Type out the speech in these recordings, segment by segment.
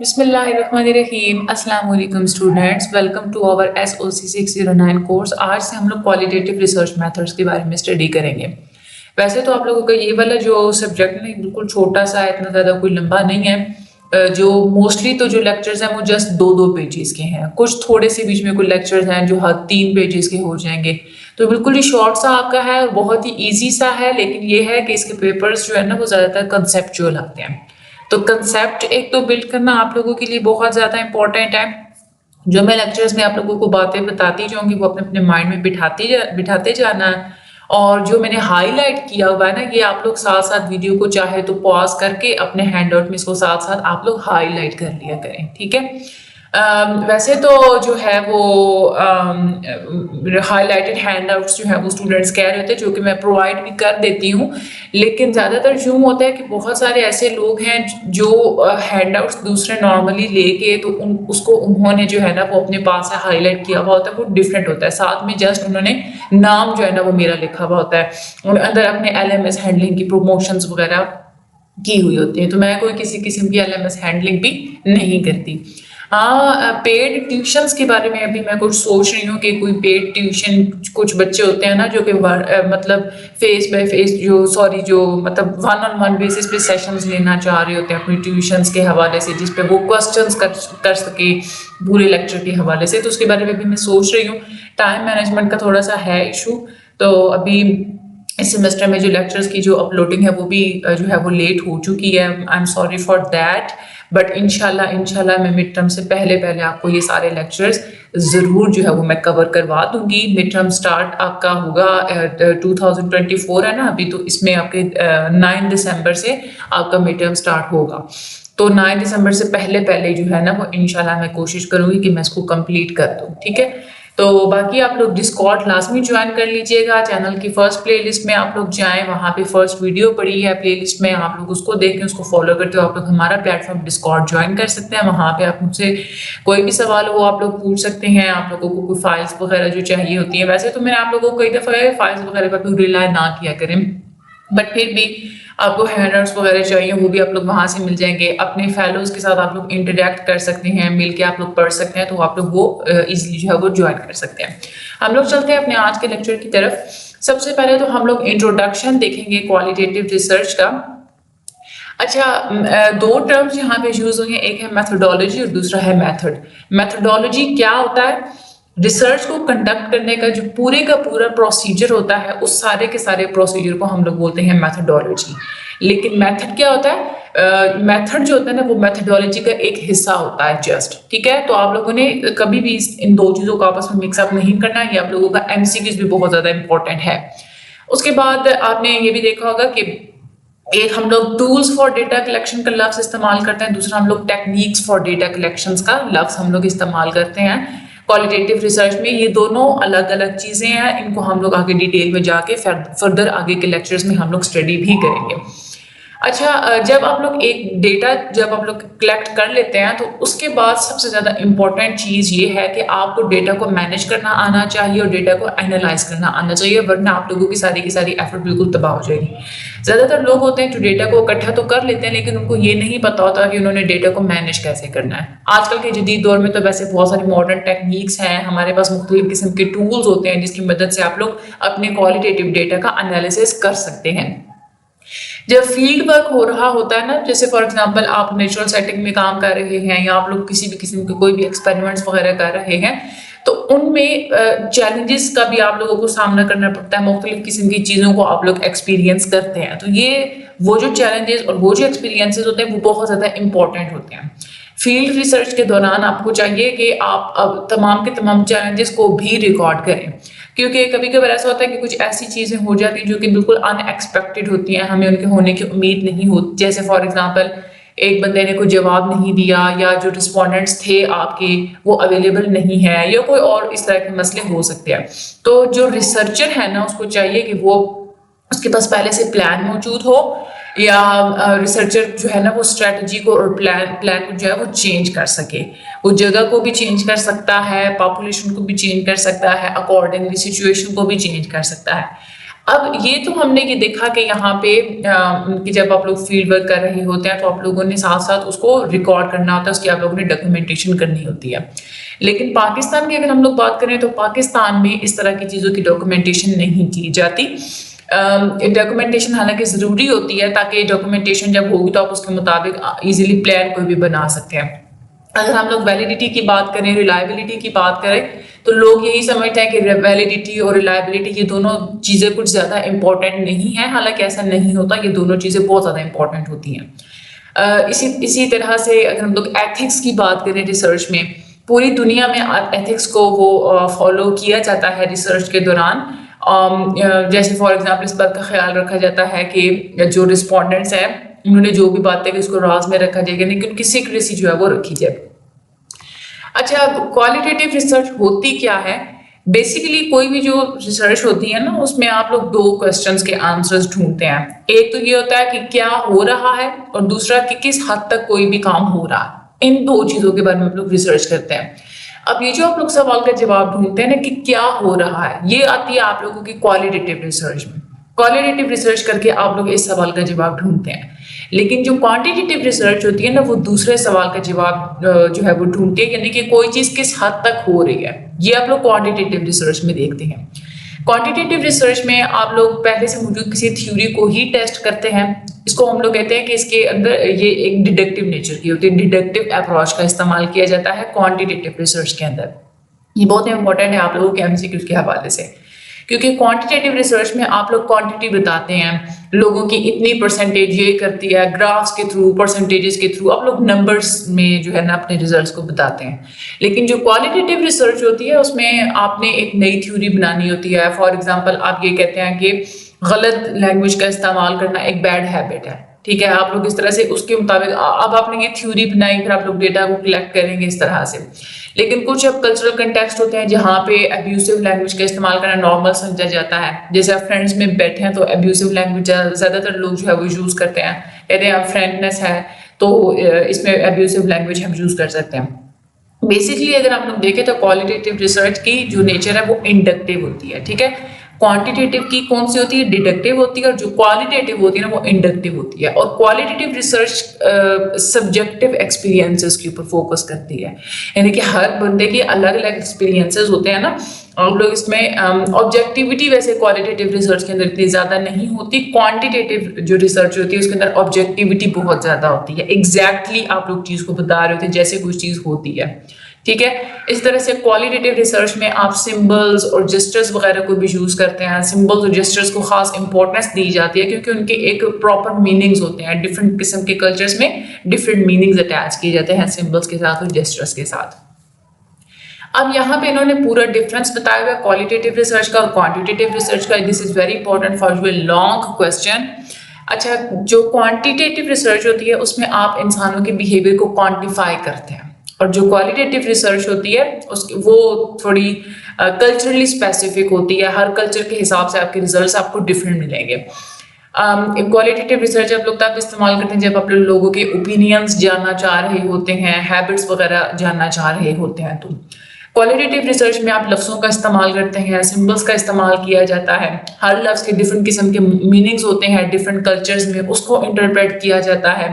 बिस्मिल्लाहिर्रहमानिर्रहीम। अस्सलाम वालेकुम students, welcome to our SOC 609 कोर्स। आज से हम लोग क्वालिटेटिव रिसर्च मेथड्स के बारे में स्टडी करेंगे। वैसे तो आप लोगों का ये वाला जो सब्जेक्ट है बिल्कुल छोटा सा है, इतना ज़्यादा कोई लंबा नहीं है। जो मोस्टली तो जो लेक्चर्स हैं वो जस्ट दो दो पेजेस के हैं, कुछ थोड़े से बीच में कुछ लेक्चर्स हैं जो हर 3 पेजेस के हो जाएंगे। तो बिल्कुल ही शॉर्ट सा आपका है और बहुत ही ईजी सा है, लेकिन ये है कि इसके पेपर्स जो है ना वो ज़्यादातर कंसेप्चुअल आते हैं। तो कंसेप्ट एक तो बिल्ड करना आप लोगों के लिए बहुत ज़्यादा इंपॉर्टेंट है। जो मैं लेक्चर्स में आप लोगों को बातें बताती जाऊंगी वो अपने अपने माइंड में बिठाते जाना है। और जो मैंने हाईलाइट किया हुआ है ना, ये आप लोग साथ साथ वीडियो को चाहे तो पॉज करके अपने हैंडआउट में इसको साथ साथ आप लोग हाईलाइट कर लिया करें, ठीक है। वैसे तो जो है वो हाईलाइटेड हैंडआउट्स जो है वो स्टूडेंट्स कह रहे थे, जो कि मैं प्रोवाइड भी कर देती हूँ। लेकिन ज़्यादातर यूँ होता है कि बहुत सारे ऐसे लोग हैं जो हैंडआउट्स दूसरे नॉर्मली लेके तो उसको उन्होंने जो है ना वो अपने पास है हाईलाइट किया हुआ होता है, वो डिफरेंट होता है। साथ में जस्ट उन्होंने नाम जो है ना वो मेरा लिखा हुआ होता है और अंदर अपने LMS हैंडलिंग की प्रमोशंस वगैरह की हुई होती है। तो मैं कोई किसी किस्म की LMS हैंडलिंग भी नहीं करती। हाँ, पेड ट्यूशंस के बारे में अभी मैं कुछ सोच रही हूँ कि कोई पेड ट्यूशन, कुछ बच्चे होते हैं ना जो कि मतलब फेस बाय फेस जो मतलब 1-on-1 बेसिस पे सेशंस लेना चाह रहे होते हैं अपनी ट्यूशंस के हवाले से, जिस पे वो क्वेश्चंस कर सके पूरे लेक्चर के हवाले से। तो उसके बारे में भी मैं सोच रही हूँ। टाइम मैनेजमेंट का थोड़ा सा है इशू, तो अभी इस सेमेस्टर में जो लेक्चर्स की जो अपलोडिंग है वो भी जो है वो लेट हो चुकी है। I am sorry for that, but इंशाल्लाह मैं मिड टर्म से पहले पहले आपको ये सारे लेक्चर्स ज़रूर जो है वो मैं कवर करवा दूंगी। मिड टर्म स्टार्ट आपका होगा 2024 है ना अभी, तो इसमें आपके 9 दिसंबर से आपका मिड टर्म स्टार्ट होगा। तो 9 दिसंबर से पहले पहले जो है ना वो इंशाल्लाह मैं कोशिश करूंगी कि मैं इसको कंप्लीट कर दूँ, ठीक है। तो बाकी आप लोग डिस्कॉर्ड लाजमी ज्वाइन कर लीजिएगा। चैनल की फर्स्ट प्लेलिस्ट में आप लोग जाएं, वहाँ पे फर्स्ट वीडियो पड़ी है प्लेलिस्ट में, आप लोग उसको देखें, उसको फॉलो करते हो आप लोग हमारा प्लेटफॉर्म डिस्कॉर्ड ज्वाइन कर सकते हैं। वहाँ पे आप मुझसे कोई भी सवाल हो आप लोग पूछ सकते हैं। आप लोगों को कोई फाइल्स वगैरह जो चाहिए होती है, वैसे तो मैंने आप लोगों को कई दफ़ा फाइल्स वगैरह पर रिलाय ना किया करें, बट फिर भी आपको हैंडआउट्स वगैरह चाहिए वो भी आप लोग वहाँ से मिल जाएंगे। अपने फेलोज के साथ आप लोग इंटरेक्ट कर सकते हैं, मिल के आप लोग पढ़ सकते हैं, तो आप लोग वो इजीली जो है वो ज्वाइन कर सकते हैं। हम लोग चलते हैं अपने आज के लेक्चर की तरफ। सबसे पहले तो हम लोग इंट्रोडक्शन देखेंगे क्वालिटेटिव रिसर्च का। अच्छा, दो टर्म्स यहाँ पे यूज हुए हैं, एक है मेथोडोलॉजी और दूसरा है मेथड। मेथोडोलॉजी क्या होता है? रिसर्च को कंडक्ट करने का जो पूरे का पूरा प्रोसीजर होता है, उस सारे के सारे प्रोसीजर को हम लोग बोलते हैं मेथोडोलॉजी। लेकिन मेथड क्या होता है? मेथड जो होता है ना वो मेथोडोलॉजी का एक हिस्सा होता है जस्ट, ठीक है। तो आप लोगों ने कभी भी इन दो चीजों को आपस में मिक्सअप नहीं करना। ये आप लोगों का MCQs भी बहुत ज्यादा इंपॉर्टेंट है। उसके बाद आपने ये भी देखा होगा कि एक हम लोग टूल्स फॉर डेटा कलेक्शन का लफ्ज इस्तेमाल करते हैं, दूसरा हम लोग टेक्निक्स फॉर डेटा कलेक्शन का लफ्ज हम लोग इस्तेमाल करते हैं क्वालिटेटिव रिसर्च में। ये दोनों अलग अलग चीजें हैं, इनको हम लोग आगे डिटेल में जाके फर्दर आगे के लेक्चर्स में हम लोग स्टडी भी करेंगे। अच्छा, जब आप लोग एक डेटा जब आप लोग कलेक्ट कर लेते हैं तो उसके बाद सबसे ज़्यादा इम्पॉर्टेंट चीज़ ये है कि आपको डेटा को मैनेज करना आना चाहिए और डेटा को एनालाइज करना आना चाहिए, वरना आप लोगों की सारी एफर्ट बिल्कुल तबाह हो जाएगी। ज़्यादातर लोग होते हैं जो डेटा को इकट्ठा तो कर लेते हैं, लेकिन उनको ये नहीं पता होता कि उन्होंने डेटा को मैनेज कैसे करना है। आजकल के जदीद दौर में तो वैसे बहुत सारी मॉडर्न टेक्निक्स हैं, हमारे पास मुख्तलिफ किस्म के टूल्स होते हैं जिसकी मदद से आप लोग अपने क्वालिटेटिव डेटा का एनालिसिस कर सकते हैं। जब फील्ड वर्क हो रहा होता है ना, जैसे फॉर एग्जांपल आप नेचुरल सेटिंग में काम कर रहे हैं या आप लोग किसी भी किस्म के कोई भी एक्सपेरिमेंट्स वगैरह कर रहे हैं, तो उनमें चैलेंजेस का भी आप लोगों को सामना करना पड़ता है। मुख्तलिफ किस्म की चीज़ों को आप लोग एक्सपीरियंस करते हैं, तो ये वो जो चैलेंजेस और वो जो एक्सपीरियंसेस होते हैं वो बहुत ज़्यादा इंपॉर्टेंट होते हैं। फील्ड रिसर्च के दौरान आपको चाहिए कि आप अब तमाम के तमाम चैलेंजेस को भी रिकॉर्ड करें, क्योंकि कभी कभार ऐसा होता है कि कुछ ऐसी चीज़ें हो जाती हैं जो कि बिल्कुल अनएक्सपेक्टेड होती हैं, हमें उनके होने की उम्मीद नहीं होती। जैसे फॉर एग्जांपल एक बंदे ने कोई जवाब नहीं दिया, या जो रिस्पोंडेंट्स थे आपके वो अवेलेबल नहीं है, या कोई और इस तरह के मसले हो सकते हैं। तो जो रिसर्चर है ना उसको चाहिए कि वो उसके पास पहले से प्लान मौजूद हो, या रिसर्चर जो है ना वो स्ट्रेटजी को और प्लान को जो है वो चेंज कर सके। वो जगह को भी चेंज कर सकता है, पॉपुलेशन को भी चेंज कर सकता है, अकॉर्डिंगली सिचुएशन को भी चेंज कर सकता है। अब ये तो हमने ये देखा कि यहाँ पे कि जब आप लोग फील्ड वर्क कर रहे होते हैं तो आप लोगों ने साथ-साथ उसको रिकॉर्ड करना होता है, उसकी आप लोगों ने डॉक्यूमेंटेशन करनी होती है। लेकिन पाकिस्तान की अगर हम लोग बात करें तो पाकिस्तान में इस तरह की चीज़ों की डॉक्यूमेंटेशन नहीं की जाती। डॉक्यूमेंटेशन हालाँकि ज़रूरी होती है ताकि डॉक्यूमेंटेशन जब होगी तो आप उसके मुताबिक ईज़िली प्लान कोई भी बना सकते हैं। अगर हम लोग वैलिडिटी की बात करें, रिलायबिलिटी की बात करें, तो लोग यही समझते हैं कि वैलिडिटी और रिलायबिलिटी ये दोनों चीज़ें कुछ ज़्यादा इंपॉर्टेंट नहीं है, हालांकि ऐसा नहीं होता, ये दोनों चीज़ें बहुत ज़्यादा इंपॉर्टेंट होती हैं। इसी तरह से अगर हम लोग एथिक्स की बात करें रिसर्च में, पूरी दुनिया में एथिक्स को वो फॉलो किया जाता है रिसर्च के दौरान। जैसे फॉर एग्जांपल इस बात का ख्याल रखा जाता है कि जो रिस्पोंडेंट्स हैं उन्होंने जो भी बातें की उसको राज में रखा जाएगा, लेकिन उनकी सीक्रेसी जो है वो रखी जाए। अच्छा, क्वालिटेटिव रिसर्च होती क्या है? बेसिकली कोई भी जो रिसर्च होती है ना, उसमें आप लोग दो क्वेश्चंस के आंसर्स ढूंढते हैं। एक तो ये होता है कि क्या हो रहा है, और दूसरा कि किस हद तक कोई भी काम हो रहा है। इन दो चीजों के बारे में आप लोग रिसर्च करते हैं। अब ये जो आप लोग सवाल का जवाब ढूंढते हैं ना कि क्या हो रहा है, ये आती है आप लोगों की क्वालिटेटिव रिसर्च में। क्वालिटेटिव रिसर्च करके आप लोग इस सवाल का जवाब ढूंढते हैं। लेकिन जो क्वांटिटेटिव रिसर्च होती है ना, वो दूसरे सवाल का जवाब जो है वो ढूंढती है, यानी कि कोई चीज किस हद तक हो रही है। ये आप लोग क्वांटिटेटिव रिसर्च में देखते हैं। क्वांटिटेटिव रिसर्च में आप लोग पहले से मौजूद किसी थ्योरी को ही टेस्ट करते हैं। इसको हम लोग कहते हैं कि इसके अंदर ये एक डिडक्टिव नेचर की होती है, डिडक्टिव अप्रोच का इस्तेमाल किया जाता है क्वांटिटेटिव रिसर्च के अंदर। ये बहुत इंपॉर्टेंट है आप लोगों के एमसीक्यू के हवाले से, क्योंकि क्वांटिटेटिव रिसर्च में आप लोग क्वांटिटी बताते हैं, लोगों की इतनी परसेंटेज ये करती है, ग्राफ्स के थ्रू, परसेंटेजेस के थ्रू आप लोग नंबर्स में जो है ना अपने रिजल्ट्स को बताते हैं। लेकिन जो क्वालिटेटिव रिसर्च होती है उसमें आपने एक नई थ्योरी बनानी होती है। फॉर एग्जांपल आप ये कहते हैं कि गलत लैंग्वेज का इस्तेमाल करना एक बैड हैबिट है, ठीक है। आप लोग इस तरह से उसके मुताबिक अब आपने ये थ्योरी बनाई, फिर आप लोग डेटा को कलेक्ट करेंगे इस तरह से। लेकिन कुछ अब कल्चरल कंटेक्स्ट होते हैं जहाँ पे अब्यूसिव लैंग्वेज का इस्तेमाल करना नॉर्मल समझा जाता है। जैसे आप फ्रेंड्स में बैठे हैं तो अब्यूसिव लैंग्वेज ज़्यादातर लोग जो है वो यूज़ करते हैं, कहते हैं आप फ्रेंडनेस है तो इसमें अब्यूसिव लैंग्वेज हम यूज़ कर सकते हैं। बेसिकली अगर आप लोग देखें तो क्वालिटेटिव रिसर्च की जो नेचर है वो इंडक्टिव होती है, ठीक है। क्वांटिटेटिव की कौन सी होती है? डिडक्टिव होती है, और जो क्वालिटेटिव होती है ना वो इंडक्टिव होती है। और क्वालिटेटिव रिसर्च सब्जेक्टिव एक्सपीरियंसेस के ऊपर फोकस करती है, यानी कि हर बंदे के अलग अलग एक्सपीरियंसेस होते हैं ना। और लोग इसमें ऑब्जेक्टिविटी वैसे क्वालिटेटिव रिसर्च के अंदर इतनी ज़्यादा नहीं होती। क्वांटिटेटिव जो रिसर्च होती है उसके अंदर ऑब्जेक्टिविटी बहुत ज़्यादा होती है। एग्जैक्टली आप लोग चीज़ को बता रहे होते हैं जैसे कुछ चीज़ होती है, ठीक है। इस तरह से क्वालिटेटिव रिसर्च में आप सिंबल्स और जेस्चर्स वगैरह को भी यूज़ करते हैं। सिंबल्स और जेस्चर्स को खास इंपॉर्टेंस दी जाती है क्योंकि उनके एक प्रॉपर मीनिंग्स होते हैं। डिफरेंट किस्म के कल्चर्स में डिफरेंट मीनिंग्स अटैच किए जाते हैं सिंबल्स के साथ और जेस्चर्स के साथ। अब यहाँ पे इन्होंने पूरा डिफरेंस बताया हुआ है क्वालिटेटिव रिसर्च का और क्वांटिटेटिव रिसर्च का। This is very important for you, long question. अच्छा, जो क्वांटिटेटिव रिसर्च होती है उसमें आप इंसानों के बिहेवियर को क्वांटिफाई करते हैं, और जो क्वालिटेटिव रिसर्च होती है उसकी वो थोड़ी कल्चरली स्पेसिफिक होती है। हर कल्चर के हिसाब से आपके रिजल्ट्स आपको डिफरेंट मिलेंगे। क्वालिटेटिव रिसर्च आप लोग तब इस्तेमाल करते हैं जब आप लोगों के ओपिनियंस जानना चाह रहे होते हैं, हैबिट्स वगैरह जानना चाह रहे होते हैं। तो क्वालिटेटिव रिसर्च में आप लफ्ज़ों का इस्तेमाल करते हैं, सिंबल्स का इस्तेमाल किया जाता है। हर लफ्ज़ के डिफरेंट किस्म के मीनिंग्स होते हैं डिफरेंट कल्चर्स में, उसको इंटरप्रेट किया जाता है,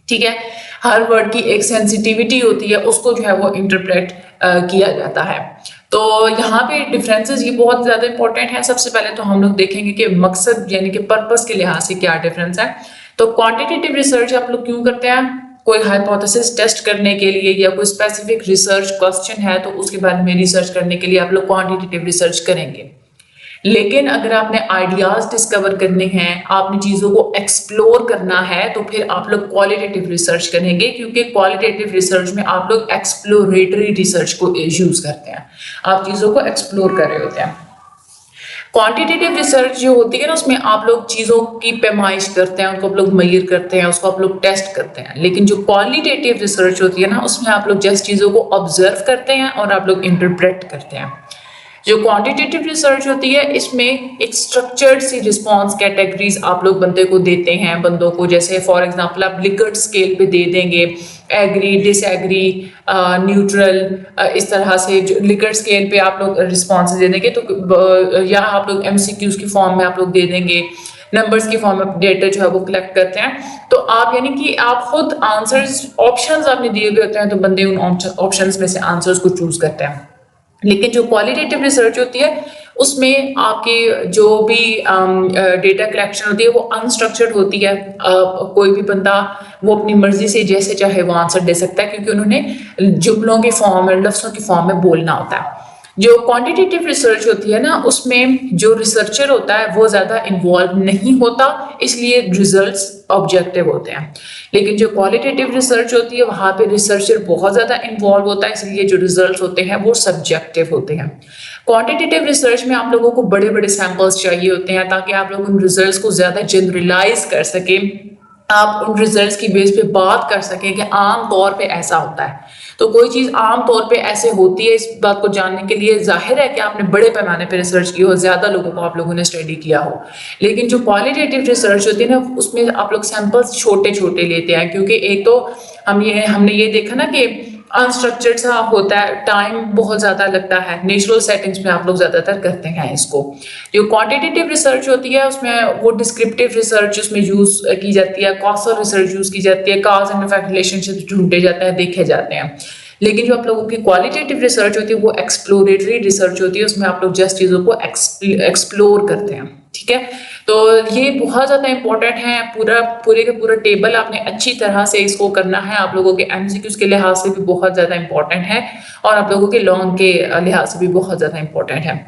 ठीक है। हर वर्ड की एक सेंसिटिविटी होती है, उसको जो है वो इंटरप्रेट किया जाता है। तो यहाँ पे डिफरेंसेस ये बहुत ज़्यादा इंपॉर्टेंट है। सबसे पहले तो हम लोग देखेंगे कि मकसद यानी कि पर्पस के लिहाज से क्या डिफरेंस है। तो क्वांटिटेटिव रिसर्च आप लोग क्यों करते हैं? कोई हाइपोथेसिस टेस्ट करने के लिए या कोई स्पेसिफिक रिसर्च क्वेश्चन है तो उसके बारे में रिसर्च करने के लिए आप लोग क्वांटिटेटिव रिसर्च करेंगे। लेकिन अगर आपने आइडियाज डिस्कवर करने हैं, आपने चीज़ों को एक्सप्लोर करना है, तो फिर आप लोग क्वालिटेटिव रिसर्च करेंगे, क्योंकि क्वालिटेटिव रिसर्च में आप लोग एक्सप्लोरेटरी रिसर्च को यूज करते हैं। आप चीज़ों को एक्सप्लोर कर रहे होते हैं। क्वांटिटेटिव रिसर्च जो होती है ना उसमें आप लोग चीज़ों की पैमाइश करते हैं, उनको आप लोग मेजर करते हैं, उसको आप लोग टेस्ट करते हैं। लेकिन जो क्वालिटेटिव रिसर्च होती है ना उसमें आप लोग जस्ट चीज़ों को ऑब्जर्व करते हैं और आप लोग इंटरप्रेट करते हैं। जो क्वांटिटेटिव रिसर्च होती है इसमें एक स्ट्रक्चर्ड सी रिस्पॉन्स कैटेगरीज आप लोग बंदे को देते हैं, बंदों को। जैसे फॉर एग्जांपल आप लिकर्ट स्केल पे दे देंगे एग्री, डिसएग्री, न्यूट्रल, इस तरह से जो लिकर्ट स्केल पे आप लोग रिस्पॉन्स दे देंगे तो या आप लोग एमसीक्यूज की फॉर्म में आप लोग दे देंगे, नंबर्स की फॉर्म में डेटा जो है वो कलेक्ट करते हैं। तो आप यानी कि आप खुद आंसर्स ऑप्शंस आपने दिए हुए होते हैं तो बंदे उन ऑप्शंस में से आंसर्स को चूज करते हैं। लेकिन जो क्वालिटेटिव रिसर्च होती है उसमें आपकी जो भी डेटा कलेक्शन होती है वो अनस्ट्रक्चर्ड होती है। कोई भी बंदा वो अपनी मर्जी से जैसे चाहे वो आंसर दे सकता है क्योंकि उन्होंने जुमलों की फॉर्म में, लफ्ज़ों की फॉर्म में बोलना होता है। जो क्वांटिटेटिव रिसर्च होती है ना उसमें जो रिसर्चर होता है वो ज़्यादा इन्वॉल्व नहीं होता, इसलिए रिजल्ट्स ऑब्जेक्टिव होते हैं। लेकिन जो क्वालिटेटिव रिसर्च होती है वहाँ पे रिसर्चर बहुत ज़्यादा इन्वॉल्व होता है, इसलिए जो रिजल्ट्स होते हैं वो सब्जेक्टिव होते हैं। क्वांटिटेटिव रिसर्च में आप लोगों को बड़े बड़े सैंपल्स चाहिए होते हैं ताकि आप लोग उन रिजल्ट्स को ज़्यादा जनरलाइज कर सकें, आप उन रिजल्ट्स की बेस पे बात कर सकें कि आम तौर पे ऐसा होता है। तो कोई चीज़ आम तौर पे ऐसे होती है, इस बात को जानने के लिए जाहिर है कि आपने बड़े पैमाने पे रिसर्च की हो, ज़्यादा लोगों को आप लोगों ने स्टडी किया हो। लेकिन जो क्वालिटेटिव रिसर्च होती है ना उसमें आप लोग सैंपल्स छोटे छोटे लेते हैं क्योंकि एक तो हमने ये देखा ना कि अनस्ट्रक्चर्ड सा होता है, टाइम बहुत ज़्यादा लगता है, नेचुरल सेटिंग्स में आप लोग ज़्यादातर करते हैं इसको। जो क्वांटिटेटिव रिसर्च होती है उसमें वो डिस्क्रिप्टिव रिसर्च उसमें यूज़ की जाती है, कॉजल रिसर्च यूज़ की जाती है, कॉज एंड इफेक्ट रिलेशनशिप ढूंढे जाते हैं, देखे जाते हैं। लेकिन जो आप लोगों की क्वालिटेटिव रिसर्च होती है वो एक्सप्लोरेटरी रिसर्च होती है, उसमें आप लोग जस्ट चीज़ों को एक्सप्लोर करते हैं। ठीक है, तो ये बहुत ज़्यादा इंपॉर्टेंट है। पूरे का पूरा टेबल आपने अच्छी तरह से इसको करना है, आप लोगों के एमसीक्यूज के लिहाज से भी बहुत ज़्यादा इंपॉर्टेंट है और आप लोगों के लॉन्ग के लिहाज से भी बहुत ज़्यादा इंपॉर्टेंट है।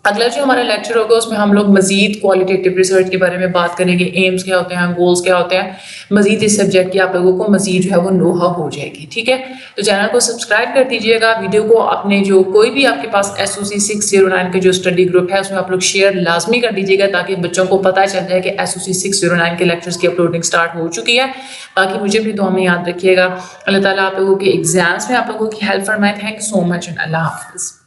अगला जो हमारा लेक्चर होगा उसमें हम लोग मजीद क्वालिटेटिव रिसर्च के बारे में बात करेंगे, एम्स क्या होते हैं, गोल्स क्या होते हैं, मजीद इस सब्जेक्ट की आप लोगों को मजीद जो है वो नोहा हो जाएगी। ठीक है, तो चैनल को सब्सक्राइब कर दीजिएगा, वीडियो को अपने जो कोई भी आपके पास SOC 609 के जो स्टडी ग्रुप है उसमें आप लोग शेयर लाजमी कर दीजिएगा ताकि बच्चों को पता चल जाए कि SOC 609 के लेक्चर्स की अपलोडिंग स्टार्ट हो चुकी है। बाकी मुझे भी दुआ में याद रखिएगा। अल्लाह ताला आप लोगों के एग्जाम्स में आप लोगों की हेल्प फरमाए। Thank you so much and अल्लाह हाफिज़।